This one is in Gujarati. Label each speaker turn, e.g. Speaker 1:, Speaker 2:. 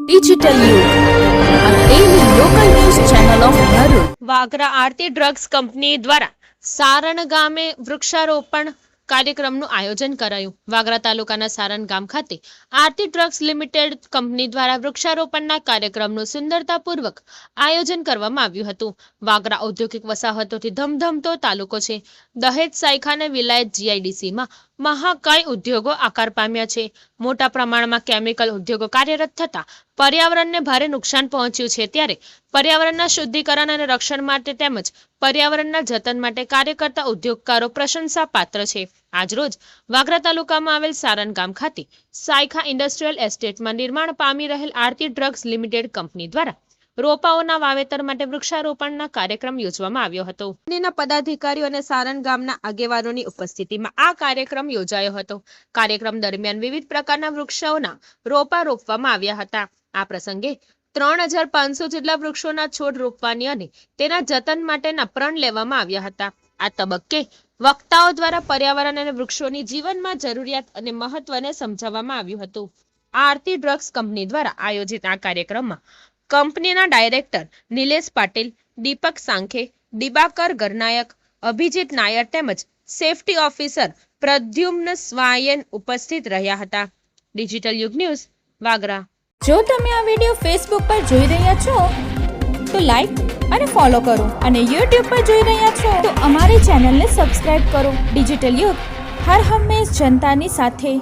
Speaker 1: ડિજિટલ યુગ આ daily local news channel of Bharuch.
Speaker 2: Vagra Aarti drugs company દ્વારા સારણ ગામે વૃક્ષારોપણ કાર્યક્રમનું આયોજન કરાયું. વાગરા તાલુકાના સારણ ગામ ખાતે આરતી ડ્રગ્સ લિમિટેડ કંપની દ્વારા વૃક્ષારોપણના કાર્યક્રમનું સુંદરતાપૂર્વક આયોજન કરવામાં આવ્યું હતું. વાગરા ઔદ્યોગિક વસાહતોથી ધમધમતો તાલુકો છે. દહેજ, સાયખા અને વિલાયત જીઆઈડીસીમાં મહાકાય ઉદ્યોગો આકાર પામ્યા છે. મોટા પ્રમાણમાં કેમિકલ ઉદ્યોગો કાર્યરત થતા પર્યાવરણને ભારે નુકસાન પહોંચ્યું છે. ત્યારે પર્યાવરણના શુદ્ધિકરણ અને રક્ષણ માટે તેમજ પર્યાવરણના જતન માટે કાર્ય કરતા ઉદ્યોગકારો પ્રશંસા પાત્ર છે. આજરોજ વાગરા તાલુકામાં આવેલ સારણ ગામ ખાતે સાયખા ઇન્ડસ્ટ્રીયલ એસ્ટેટમાં નિર્માણ પામી રહેલ આરતી ડ્રગ્સ લિમિટેડ કંપની દ્વારા રોપાઓના વાવેતર માટે વૃક્ષારોપણના કાર્યક્રમ યોજવામાં આવ્યો હતો. કંપનીના પદાધિકારીઓ અને સારણ ગામના આગેવાનોની ઉપસ્થિતિમાં આ કાર્યક્રમ યોજાયો હતો. કાર્યક્રમ દરમિયાન વિવિધ પ્રકારના વૃક્ષોના રોપા રોપવામાં આવ્યા હતા. આ પ્રસંગે 3500 જેટલા વૃક્ષોના છોડ રોપવાની અને તેના જતન માટેના પ્રણ લેવામાં આવ્યા હતા. આ તબક્કે વક્તાઓ દ્વારા પર્યાવરણ અને વૃક્ષોની જીવનમાં જરૂરિયાત અને મહત્વને સમજાવવામાં આવ્યું હતું. આરતી ડ્રગ્સ કંપની દ્વારા આયોજિત આ કાર્યક્રમમાં કંપનીના ડાયરેક્ટર નિલેશ પાટીલ, દીપક સાંખે, દિબાકર ગરનાયક, અભિજીત નાયર તેમજ સેફટી ઓફિસર પ્રદ્યુમ્ન સ્વાયન ઉપસ્થિત રહ્યા હતા. ડિજિટલ યુગ ન્યૂઝ, વાગરા.
Speaker 1: જો તમે આ વિડીયો ફેસબુક પર જોઈ રહ્યા છો તો લાઈક અને ફોલો કરો અને યુટ્યુબ પર જોઈ રહ્યા છો તો અમારી ચેનલને સબસ્ક્રાઇબ કરો. ડિજિટલ યુગ હર હંમેશ જનતાની સાથે.